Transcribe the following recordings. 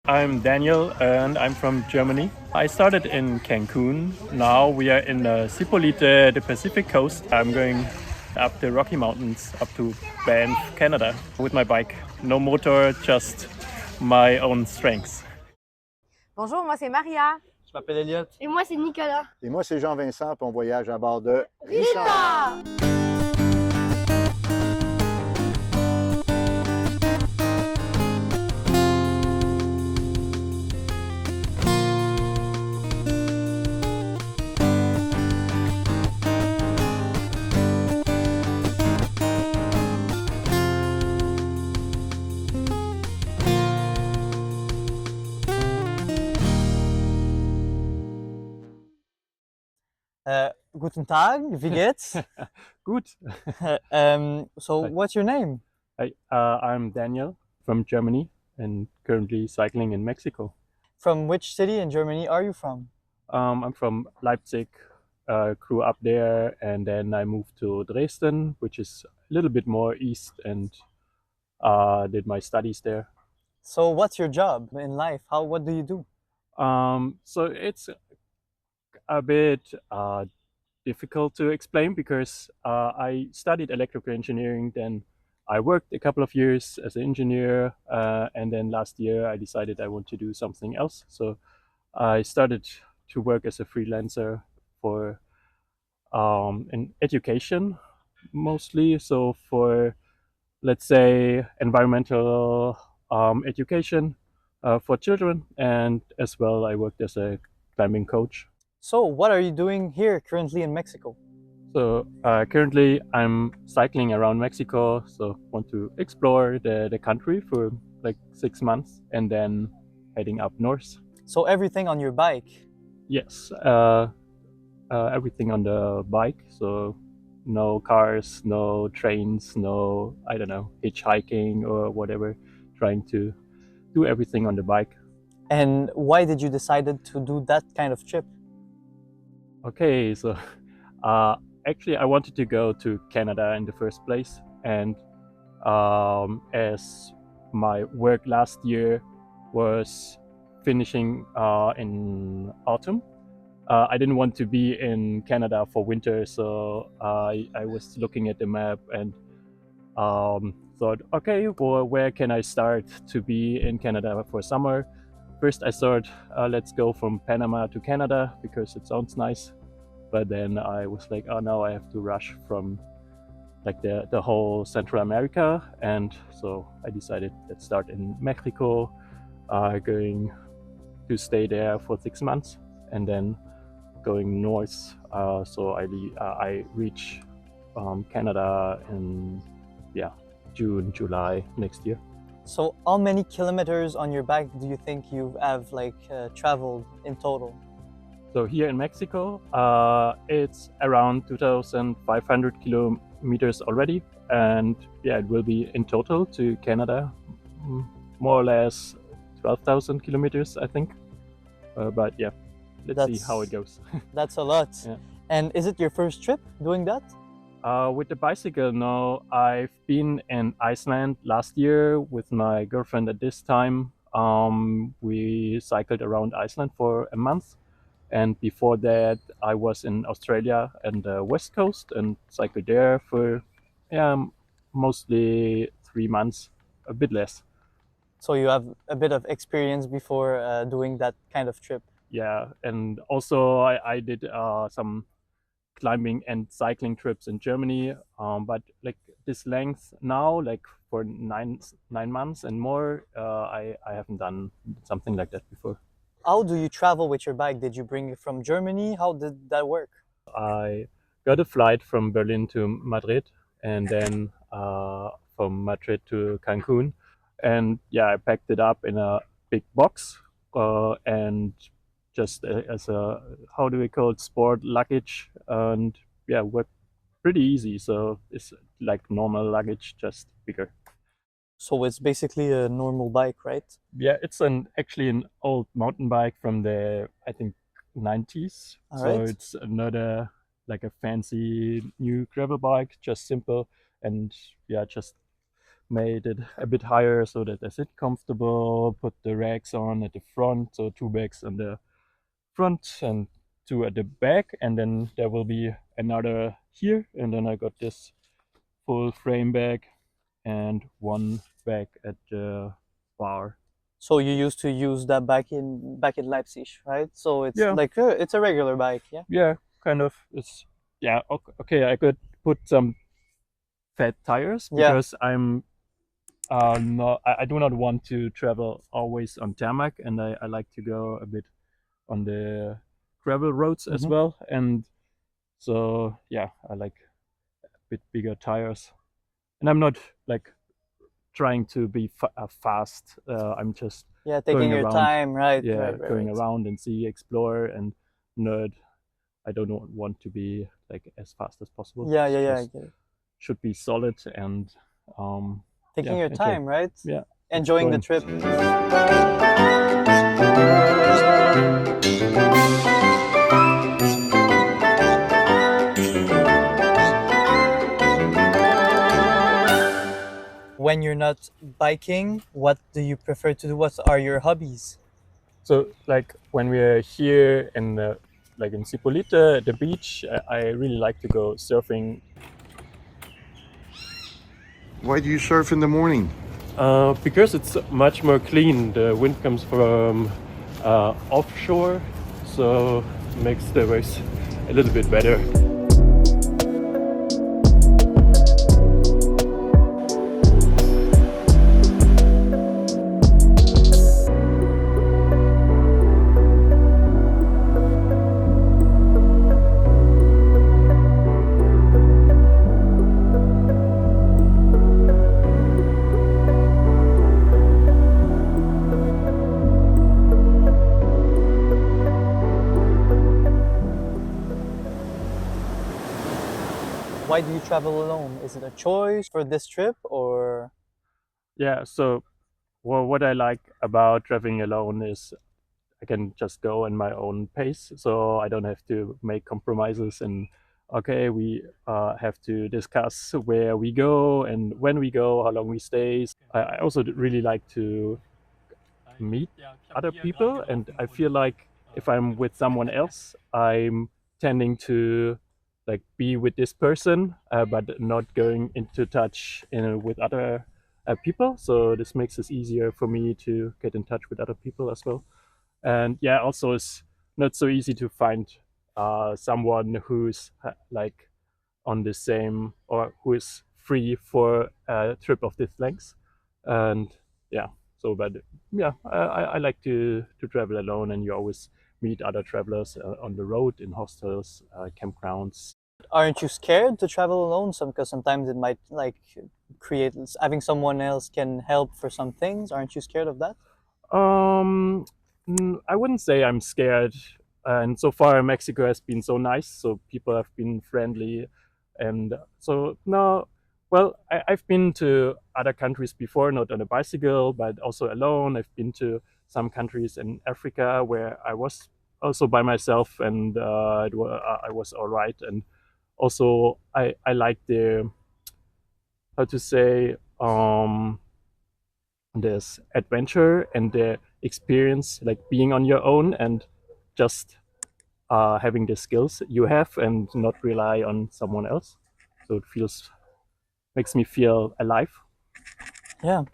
I'm Daniel and I'm from Germany. I started in Cancun. Now we are in Zipolite, the Pacific coast. I'm going up the Rocky Mountains up to Banff, Canada with my bike. No motor, just my own strengths. Bonjour, moi c'est Maria. Je m'appelle Elliot. Et moi, c'est Nicolas. Et moi, c'est Jean-Vincent, puis on voyage à bord de Rita! Guten Tag, wie geht's? Gut. So Hi. what's your name? Hi, I'm Daniel from Germany and currently cycling in Mexico. From which city in Germany are you from? I'm from Leipzig, grew up there, and then I moved to Dresden, which is a little bit more east, and did my studies there. So what's your job in life? What do you do? So it's a bit difficult to explain because I studied electrical engineering, then I worked a couple of years as an engineer, and then last year I decided I want to do something else. So I started to work as a freelancer for in education mostly. So for, let's say, environmental education for children, and as well I worked as a climbing coach. So what are you doing here currently in Mexico? So currently I'm cycling around Mexico, so want to explore the country for like 6 months and then heading up north. So everything on your bike. Yes, everything on the bike, so no cars, no trains, no, I don't know, hitchhiking or whatever, trying to do everything on the bike. And why did you decided to do that kind of trip? Okay, so actually I wanted to go to Canada in the first place, and as my work last year was finishing in autumn, I didn't want to be in Canada for winter, so I was looking at the map and thought, okay, well, where can I start to be in Canada for summer? First I thought, let's go from Panama to Canada because it sounds nice. But then I was like, oh no, I have to rush from like the whole Central America. And so I decided, let's start in Mexico, going to stay there for 6 months and then going north. So I reach Canada in June, July next year. So how many kilometers on your bike do you think you have traveled in total? So here in Mexico, it's around 2,500 kilometers already, and it will be in total to Canada, more or less 12,000 kilometers, I think. But yeah, let's see how it goes. That's a lot. Yeah. And is it your first trip doing that? With the bicycle, no. I've been in Iceland last year with my girlfriend at this time. We cycled around Iceland for a month. And before that, I was in Australia and the West Coast and cycled there for mostly 3 months, a bit less. So you have a bit of experience before doing that kind of trip. Yeah, and also I did some climbing and cycling trips in Germany, but like this length now, like for nine months and more, I haven't done something like that before. How do you travel with your bike? Did you bring it from Germany? How did that work? I got a flight from Berlin to Madrid, and then from Madrid to Cancun. And I packed it up in a big box and just as a, how do we call it, sport luggage. And worked pretty easy. So it's like normal luggage, just bigger. So it's basically a normal bike, right? Yeah, it's actually an old mountain bike from the, I think, 90s. All So right. it's not like a fancy new gravel bike, just simple and just made it a bit higher so that I sit comfortable, put the racks on at the front, so 2 bags on the front and 2 at the back, and then there will be another here, and then I got this full frame bag and 1 bag at the bar. So you used to use that back in Leipzig, right? So it's Yeah. like it's a regular bike, yeah. Yeah, kind of. It's yeah, okay, I could put some fat tires Yeah. because I'm not I do not want to travel always on tarmac, and I like to go a bit on the gravel roads as Mhm. well, and so yeah, I like a bit bigger tires, and I'm not like trying to be fast. I'm just Yeah, taking going your around. time, right? Yeah, Right. going around and see, explore, and nerd. I don't want to be like as fast as possible. Yeah, I Just get it. should be solid and Taking yeah, your enjoy. time, right? Yeah, Enjoying the exploring. trip. When you're not biking, what do you prefer to do? What are your hobbies? So like when we're here in like in Zipolite at the beach, I really like to go surfing. Why do you surf in the morning? Because it's much more clean. The wind comes from offshore, so makes the waves a little bit better. Why do you travel alone? Is it a choice for this trip or? Yeah, so well, what I like about traveling alone is I can just go in my own pace, so I don't have to make compromises. And okay, we have to discuss where we go and when we go, how long we stay. I also really like to meet other people, and I feel like if I'm with someone else, I'm tending to like be with this person, but not going into touch with other people. So this makes it easier for me to get in touch with other people as well. And yeah, also it's not so easy to find someone who's like on the same or who is free for a trip of this length. And yeah, so but yeah, I like to travel alone, and you always meet other travelers on the road, in hostels, campgrounds. Aren't you scared to travel alone? Because sometimes it might like create having someone else can help for some things. Aren't you scared of that? Um, I wouldn't say I'm scared. And so far, Mexico has been so nice. So people have been friendly, and so no. Well, I've been to other countries before, not on a bicycle, but also alone. I've been to some countries in Africa where I was also by myself, and I was all right. And also, I like the how to say this adventure and the experience, like being on your own and just having the skills you have and not rely on someone else. So it feels makes me feel alive. Yeah.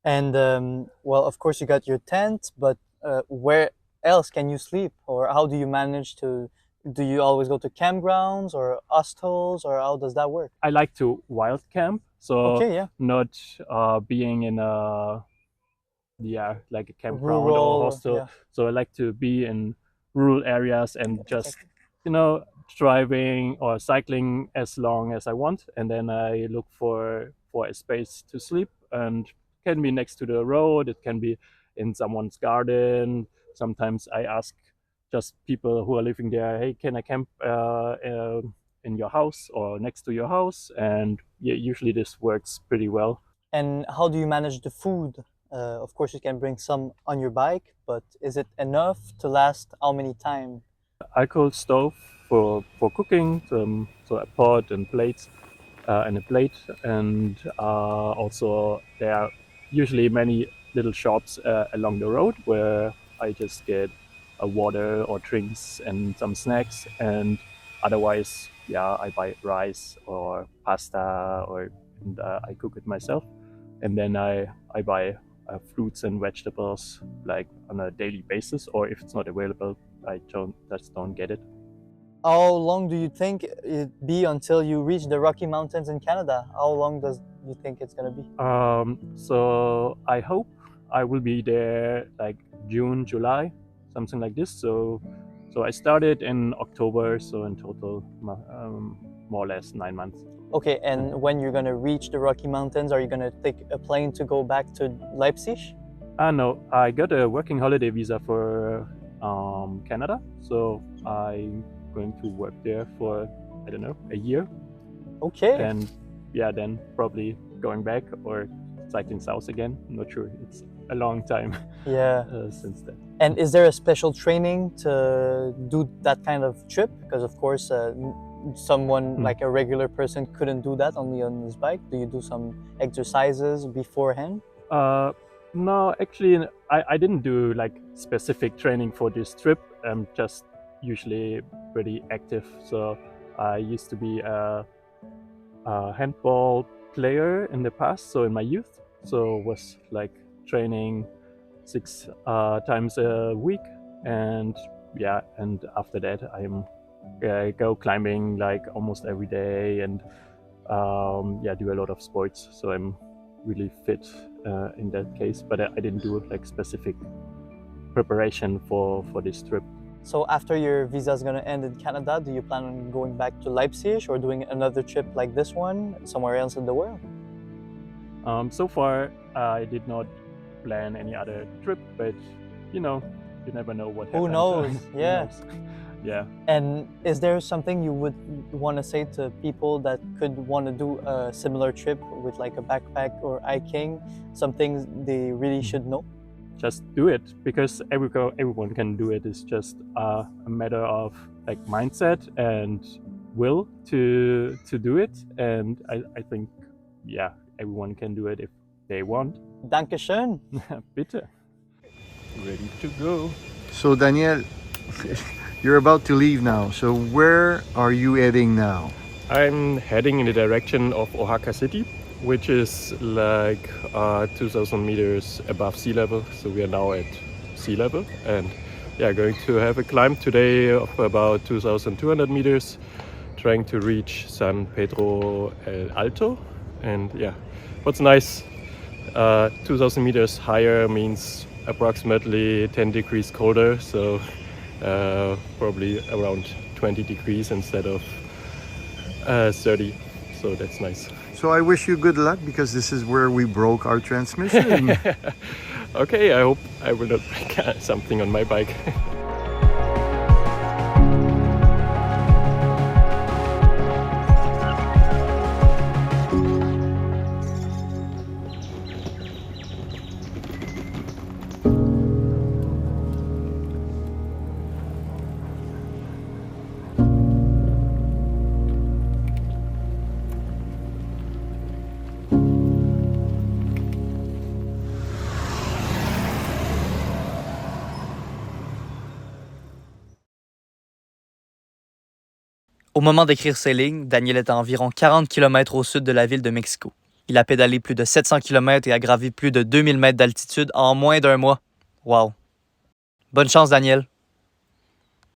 And well, of course, you got your tent, but where else can you sleep, or how do you manage to? Do you always go to campgrounds or hostels, or how does that work? I like to wild camp, so Okay, yeah, not being in a like a campground or rural, hostel. yeah, So I like to be in rural areas and just exactly. driving or cycling as long as I want, and then I look for a space to sleep, and can be next to the road, it can be in someone's garden. Sometimes I ask just people who are living there, hey, can I camp in your house or next to your house? And yeah, usually this works pretty well. And how do you manage the food? Of course, you can bring some on your bike, but is it enough to last how many time? Alcohol stove for cooking, so a pot and plates. and a plate. And also there are usually many little shops along the road where I just get a water or drinks and some snacks. And otherwise, yeah, I buy rice or pasta, and I cook it myself. And then I buy fruits and vegetables like on a daily basis, or if it's not available, I just don't get it. How long do you think it be until you reach the Rocky Mountains in Canada? How long does you think it's gonna be? So I hope I will be there like June, July, something like this. So I started in October, so in total, more or less 9 months. Okay, and when you're gonna reach the Rocky Mountains, are you gonna take a plane to go back to Leipzig? No, I got a working holiday visa for Canada, so I'm going to work there for, I don't know, a year. Okay. And yeah, then probably going back or cycling south again. I'm not sure. It's a long time Yeah. since then. And is there a special training to do that kind of trip? Because of course, someone like a regular person couldn't do that only on his bike. Do you do some exercises beforehand? No, actually, I didn't do like specific training for this trip. I'm just usually pretty active. So I used to be a handball player in the past, so in my youth. So was like training 6 times a week, and yeah, and after that I go climbing like almost every day, and yeah, do a lot of sports. So I'm really fit in that case, but I didn't do like specific preparation for this trip. So after your visa is gonna end in Canada, do you plan on going back to Leipzig or doing another trip like this one somewhere else in the world? So far, I did not plan any other trip, but you never know what happens. Who knows? Who Yeah. knows? Yeah. And is there something you would want to say to people that could want to do a similar trip with like a backpack or hiking? Some things they really should know? Just do it, because everyone can do it. It's just a matter of like mindset and will to do it. And I think, yeah, everyone can do it if they want. Dankeschön. Bitte. Ready to go. So, Daniel, you're about to leave now. So, where are you heading now? I'm heading in the direction of Oaxaca City, which is like 2,000 meters above sea level. So we are now at sea level, and yeah, going to have a climb today of about 2,200 meters, trying to reach San Pedro el Alto. And yeah, what's nice, 2,000 meters higher means approximately 10 degrees colder, so probably around 20 degrees instead of 30, so that's nice. So, I wish you good luck, because this is where we broke our transmission. Okay, I hope I will not break something on my bike. Au moment d'écrire ces lignes, Daniel est à environ 40 km au sud de la ville de Mexico. Il a pédalé plus de 700 km et a gravi plus de 2000 mètres d'altitude en moins d'1 mois. Wow! Bonne chance, Daniel!